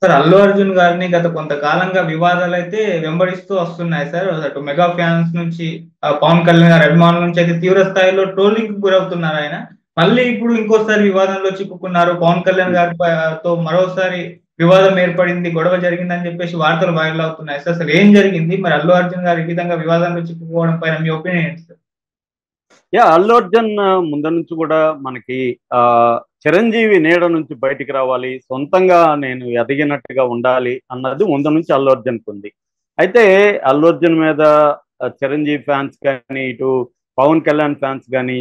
Sir Allu Arjun గారిని గత కొంతకాలంగా వివాదాలైతే వెంబడిస్తూ వస్తున్నాయి సార్. అటు మెగా ఫ్యాన్స్ నుంచి, పవన్ కళ్యాణ్ గారి అభిమానుల నుంచి అయితే తీవ్ర స్థాయిలో ట్రోలింగ్‌కి గురవుతున్నారు ఆయన. మళ్ళీ ఇప్పుడు ఇంకోసారి వివాదంలో చిక్కుకున్నారు. పవన్ కళ్యాణ్ గారి తో మరోసారి వివాదం ఏర్పడింది, గొడవ జరిగిందని చెప్పేసి వార్తలు వైరల్ అవుతున్నాయి సార్. అసలు ఏం జరిగింది? మరి అల్లు అర్జున్ గారు ఈ విధంగా వివాదంలో చిక్కుకోవడం పైన మీ ఒపీనియన్ ఏంటి సార్? అల్లు అర్జున్ ముందు నుంచి కూడా మనకి ఆ చిరంజీవి నీడ నుంచి బయటికి రావాలి, సొంతంగా నేను ఎదిగినట్టుగా ఉండాలి అన్నది ముందు నుంచి అల్లు అర్జున్కి ఉంది. అయితే అల్లు అర్జున్ మీద చిరంజీవి ఫ్యాన్స్ కానీ, ఇటు పవన్ కళ్యాణ్ ఫ్యాన్స్ కానీ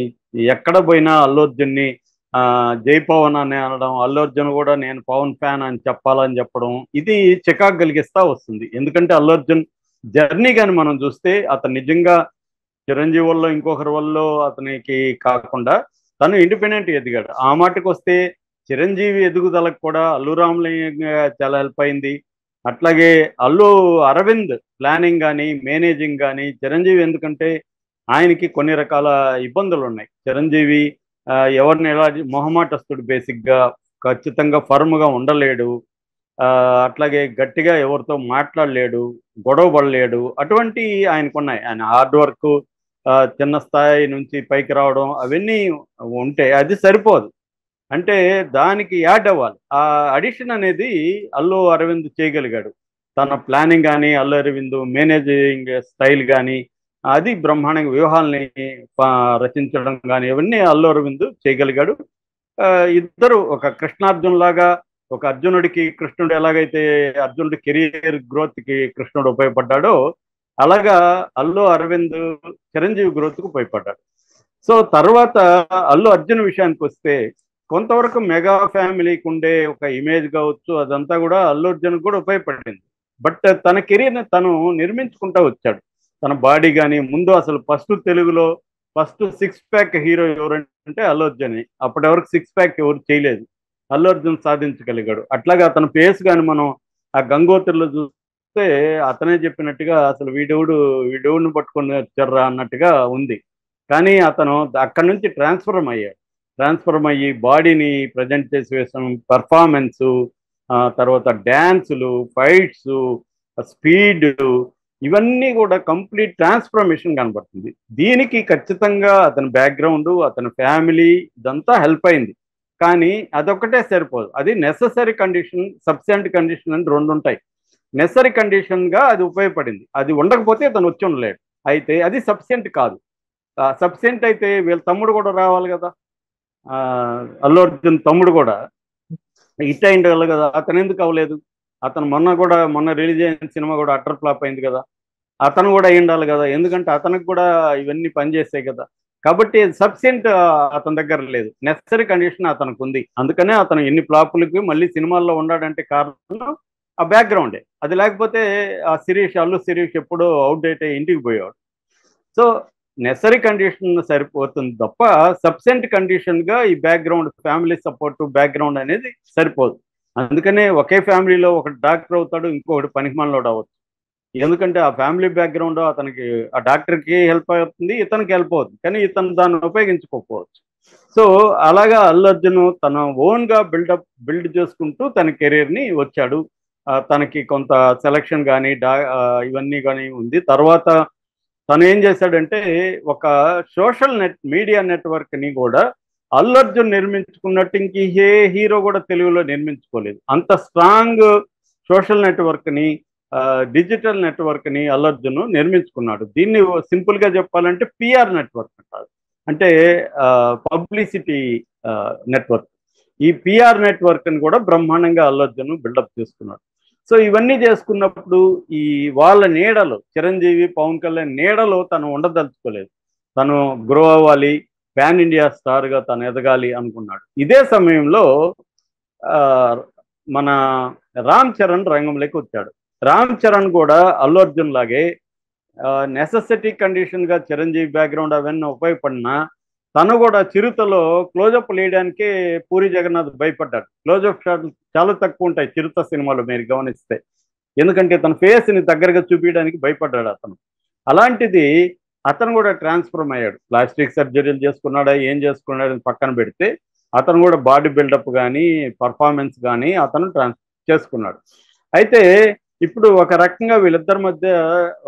ఎక్కడ పోయినా అల్లు అర్జున్ని జై పవన్ అని అనడం, అల్లు అర్జున్ కూడా నేను పవన్ ఫ్యాన్ అని చెప్పాలని చెప్పడం, ఇది చికాకు కలిగిస్తా వస్తుంది. ఎందుకంటే అల్లు అర్జున్ జర్నీ కానీ మనం చూస్తే అతను నిజంగా చిరంజీవి వల్ల ఇంకొకరి వల్ల అతనికి కాకుండా తను ఇండిపెండెంట్ ఎదిగాడు. ఆ మాటకు వస్తే చిరంజీవి ఎదుగుదలకు కూడా అల్లు రామలింగ చాలా హెల్ప్ అయింది. అట్లాగే అల్లు అరవింద్ ప్లానింగ్ కానీ, మేనేజింగ్ కానీ చిరంజీవి, ఎందుకంటే ఆయనకి కొన్ని రకాల ఇబ్బందులు ఉన్నాయి. చిరంజీవి ఎవరిని ఎలా మొహమాటస్తుడు, బేసిక్గా ఖచ్చితంగా ఫర్మ్గా ఉండలేడు, అట్లాగే గట్టిగా ఎవరితో మాట్లాడలేడు, గొడవ పడలేడు, అటువంటి ఆయనకున్నాయి. ఆయన హార్డ్ వర్క్, చిన్న స్థాయి నుంచి పైకి రావడం, అవన్నీ ఉంటే అది సరిపోదు. అంటే దానికి యాడ్ అవ్వాలి. ఆ అడిషన్ అనేది అల్లు అరవింద్ చేయగలిగాడు. తన ప్లానింగ్ కానీ, అల్లు అరవింద్ మేనేజింగ్ స్టైల్ కానీ, అది బ్రహ్మాండంగా వ్యూహాల్ని రచించడం కానీ, ఇవన్నీ అల్లు అరవింద్ చేయగలిగాడు. ఇద్దరు ఒక కృష్ణార్జున్ లాగా, ఒక అర్జునుడికి కృష్ణుడు ఎలాగైతే అర్జునుడి కెరియర్ గ్రోత్కి కృష్ణుడు ఉపయోగపడ్డాడో, అలాగా అల్లు అరవింద్ చిరంజీవి గ్రోత్కు ఉపయోగపడ్డాడు. సో తర్వాత అల్లు అర్జున్ విషయానికి వస్తే, కొంతవరకు మెగా ఫ్యామిలీకి ఉండే ఒక ఇమేజ్ కావచ్చు, అదంతా కూడా అల్లు అర్జున్ కూడా ఉపయోగపడింది. బట్ తన కెరీర్ని తను నిర్మించుకుంటూ వచ్చాడు. తన బాడీ కానీ, ముందు అసలు తెలుగులో ఫస్ట్ 6 ప్యాక్ హీరో ఎవరంటే అల్లు అర్జున్. అప్పటి వరకు 6 ప్యాక్ ఎవరు చేయలేదు, అల్లు అర్జున్ సాధించగలిగాడు. అట్లాగే అతని ఫేస్ కానీ మనం ఆ గంగోత్రిలో చూస్తే అతనే చెప్పినట్టుగా అసలు వీడెవుడిని పట్టుకొని వచ్చారా అన్నట్టుగా ఉంది. కానీ అతను అక్కడి నుంచి ట్రాన్స్ఫర్మ్ అయ్యి బాడీని ప్రజెంట్ చేసి వేసిన పర్ఫార్మెన్సు, తర్వాత డ్యాన్సులు, ఫైట్స్, స్పీడ్, ఇవన్నీ కూడా కంప్లీట్ ట్రాన్స్ఫర్మేషన్ కనబడుతుంది. దీనికి ఖచ్చితంగా అతని బ్యాక్గ్రౌండ్, అతని ఫ్యామిలీ ఇదంతా హెల్ప్ అయింది. కానీ అదొక్కటే సరిపోదు. అది నెససరీ కండిషన్, సబ్స్టెంట్ కండిషన్ అని రెండు ఉంటాయి. నెసరీ కండిషన్గా అది ఉపయోగపడింది. అది ఉండకపోతే అతను వచ్చి ఉండలేడు. అయితే అది సబ్స్టెంట్ కాదు. సబ్స్టెంట్ అయితే వీళ్ళ తమ్ముడు కూడా రావాలి కదా, అల్లు అర్జున్ తమ్ముడు కూడా హిట్ అయింది కదా, అతను ఎందుకు అవ్వలేదు? అతను మొన్న రిలీజ్ అయిన సినిమా కూడా అటర్ ఫ్లాప్ అయింది కదా, అతను కూడా అయి ఉండాలి కదా, ఎందుకంటే అతనికి కూడా ఇవన్నీ పనిచేస్తాయి కదా. కాబట్టి సబ్స్టెంట్ అతని దగ్గర లేదు, నెసరీ కండిషన్ అతనికి ఉంది. అందుకనే అతను ఎన్ని ఫ్లాపులకి మళ్ళీ సినిమాల్లో ఉన్నాడంటే కారణం ఆ బ్యాక్గ్రౌండే. అది లేకపోతే అల్లు శిరీష్ ఎప్పుడో అవుట్డేట్ అయ్యి ఇంటికి పోయేవాడు. సో నెసరీ కండిషన్ సరిపోతుంది తప్ప సబ్సెంట్ కండిషన్గా ఈ బ్యాక్గ్రౌండ్, ఫ్యామిలీ సపోర్ట్ బ్యాక్గ్రౌండ్ అనేది సరిపోదు. అందుకనే ఒకే ఫ్యామిలీలో ఒకటి డాక్టర్ అవుతాడు, ఇంకొకటి పనికిమాలినోడు అవ్వచ్చు. ఎందుకంటే ఆ ఫ్యామిలీ బ్యాక్గ్రౌండ్ అతనికి, ఆ డాక్టర్కి హెల్ప్ అవుతుంది, ఇతనికి హెల్ప్ అవుతుంది, కానీ ఇతను దాన్ని ఉపయోగించుకోకపోవచ్చు. సో అలాగా అల్లు అర్జున్ తన ఓన్గా బిల్డ్ చేసుకుంటూ తన కెరీర్ని వచ్చాడు. తనకి కొంత సెలక్షన్ కానీ ఇవన్నీ కానీ ఉంది. తర్వాత తను ఏం చేశాడంటే ఒక సోషల్ మీడియా నెట్వర్క్ని కూడా అల్లు అర్జున్ నిర్మించుకున్నట్టు ఇంక ఏ హీరో కూడా తెలుగులో నిర్మించుకోలేదు. అంత స్ట్రాంగ్ సోషల్ నెట్వర్క్ని, డిజిటల్ నెట్వర్క్ని అల్లు అర్జున్ నిర్మించుకున్నాడు. దీన్ని సింపుల్గా చెప్పాలంటే పిఆర్ నెట్వర్క్ అంటారు, అంటే పబ్లిసిటీ నెట్వర్క్. ఈ పిఆర్ నెట్వర్క్ని కూడా బ్రహ్మాండంగా అల్లు అర్జున్ బిల్డప్ చేసుకున్నాడు. సో ఇవన్నీ చేసుకున్నప్పుడు ఈ వాళ్ళ నీడలో, చిరంజీవి, పవన్ కళ్యాణ్ నీడలో తను ఉండదలుచుకోలేదు. తను గ్రో అవ్వాలి, పాన్ ఇండియా స్టార్గా తను ఎదగాలి అనుకున్నాడు. ఇదే సమయంలో మన రామ్ చరణ్ రంగంలోకి వచ్చాడు. రామ్ చరణ్ కూడా అల్లు అర్జున్ లాగే నెసెసిటీ కండిషన్గా చిరంజీవి బ్యాక్గ్రౌండ్ అవన్నీ ఉపయోగపడినా తను కూడా చిరుతలో క్లోజప్ వేయడానికే పూరి జగన్నాథ్ భయపడ్డాడు. క్లోజప్ షాట్లు చాలా తక్కువ ఉంటాయి చిరుత సినిమాలో మీరు గమనిస్తే, ఎందుకంటే తన ఫేస్ని దగ్గరగా చూపించడానికి భయపడ్డాడు అతను. అలాంటిది అతను కూడా ట్రాన్స్ఫర్మ్ అయ్యాడు. ప్లాస్టిక్ సర్జరీలు చేసుకున్నాడా, ఏం చేసుకున్నాడని పక్కన పెడితే అతను కూడా బాడీ బిల్డప్ కానీ, పర్ఫార్మెన్స్ కానీ అతను చేసుకున్నాడు. అయితే ఇప్పుడు ఒక రకంగా వీళ్ళిద్దరి మధ్య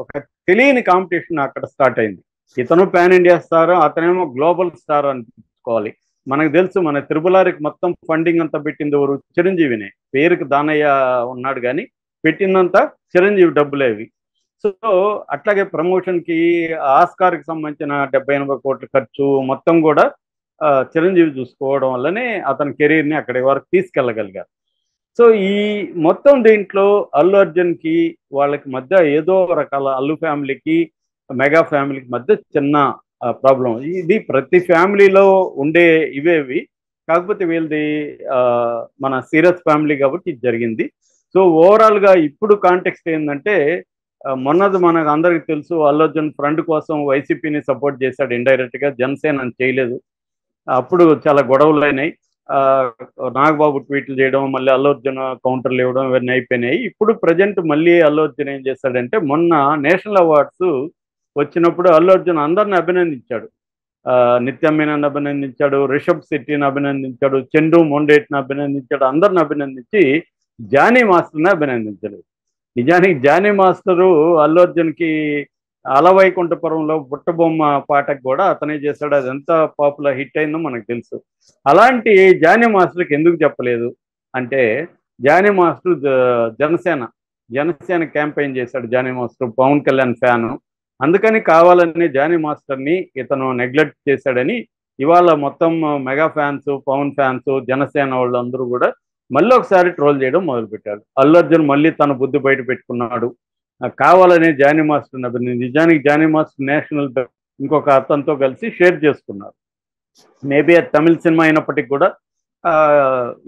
ఒక తెలియని కాంపిటీషన్ అక్కడ స్టార్ట్ అయింది. ఇతను పాన్ ఇండియా స్టార్, అతనేమో గ్లోబల్ స్టార్ అనిపించుకోవాలి. మనకు తెలుసు మన త్రిపులారికి మొత్తం ఫండింగ్ అంతా పెట్టింది ఎవరు? చిరంజీవినే. పేరుకి దానయ్య ఉన్నాడు కానీ పెట్టిందంతా చిరంజీవి డబ్బులేవి. సో అట్లాగే ప్రమోషన్కి ఆస్కార్కి సంబంధించిన 70-80 కోట్ల ఖర్చు మొత్తం కూడా చిరంజీవి చూసుకోవడం వల్లనే అతని కెరీర్ని అక్కడి వరకు తీసుకెళ్ళగలిగారు. సో ఈ మొత్తం దీంట్లో అల్లు అర్జున్కి వాళ్ళకి మధ్య ఏదో రకాల అల్లు ఫ్యామిలీకి మెగా ఫ్యామిలీకి మధ్య చిన్న ప్రాబ్లం. ఇది ప్రతి ఫ్యామిలీలో ఉండే ఇవేవి, కాకపోతే వీళ్ళది మన సీరియస్ ఫ్యామిలీ కాబట్టి ఇది జరిగింది. సో ఓవరాల్గా ఇప్పుడు కాంటెక్స్ట్ ఏంటంటే మొన్నది మనకు అందరికి తెలుసు, అల్లు అర్జున్ ఫ్రంట్ కోసం వైసీపీని సపోర్ట్ చేశాడు ఇండైరెక్ట్గా, జనసేన చేయలేదు. అప్పుడు చాలా గొడవలు అయినాయి. నాగబాబు ట్వీట్లు చేయడం, మళ్ళీ అల్లు అర్జున్ కౌంటర్లు ఇవ్వడం ఇవన్నీ అయిపోయినాయి. ఇప్పుడు ప్రజెంట్ మళ్ళీ అల్లు అర్జున్ ఏం చేశాడంటే మొన్న నేషనల్ అవార్డ్స్ వచ్చినప్పుడు అల్లు అర్జున్ అందరిని అభినందించాడు. నిత్య మీనన్ అభినందించాడు, రిషబ్ శెట్టిని అభినందించాడు, చందు మొండేట్ని అభినందించాడు, అందరిని అభినందించి జానీ మాస్టర్ని అభినందించలేదు. నిజానికి జానీ మాస్టరు అల్లు అర్జున్కి అలవైకుంఠపురంలో బుట్టబొమ్మ పాటకు కూడా అతనే చేశాడు. అది ఎంత పాపులర్ హిట్ అయిందో మనకు తెలుసు. అలాంటి జానీ మాస్టర్కి ఎందుకు చెప్పలేదు అంటే, జానీ మాస్టర్ జనసేన క్యాంపెయిన్ చేశాడు. జానీ మాస్టర్ పవన్ కళ్యాణ్ ఫ్యాను, అందుకని కావాలని జానీ మాస్టర్ని ఇతను నెగ్లెక్ట్ చేశాడని ఇవాళ మొత్తం mega fans, Pawan fans, Janasena వాళ్ళు అందరూ కూడా మళ్ళీ ఒకసారి ట్రోల్ చేయడం మొదలుపెట్టాడు. అల్లు అర్జున్ మళ్ళీ తన బుద్ధి బయట పెట్టుకున్నాడు, కావాలనే జానీ మాస్టర్ని అభినందించి. నిజానికి జానీ మాస్టర్ నేషనల్ ఇంకొక అతనితో కలిసి షేర్ చేసుకున్నారు. మేబీ అది తమిళ సినిమా అయినప్పటికీ కూడా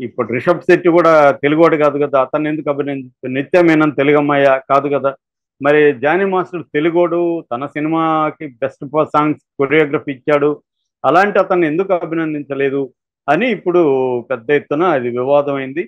ఇప్పుడు రిషబ్ శెట్టి కూడా తెలుగువాడు కాదు కదా, అతన్ని ఎందుకు అభినందించారు? నిత్య మీనన్ తెలుగు అమ్మాయి కాదు కదా, మరి జానీ మాస్టర్ తెలుగోడు, తన సినిమాకి బెస్ట్ సాంగ్స్ కొరియోగ్రఫీ ఇచ్చాడు, అలాంటి అతన్ని ఎందుకు అభినందించలేదు అని ఇప్పుడు పెద్ద ఎత్తున అది వివాదమైంది.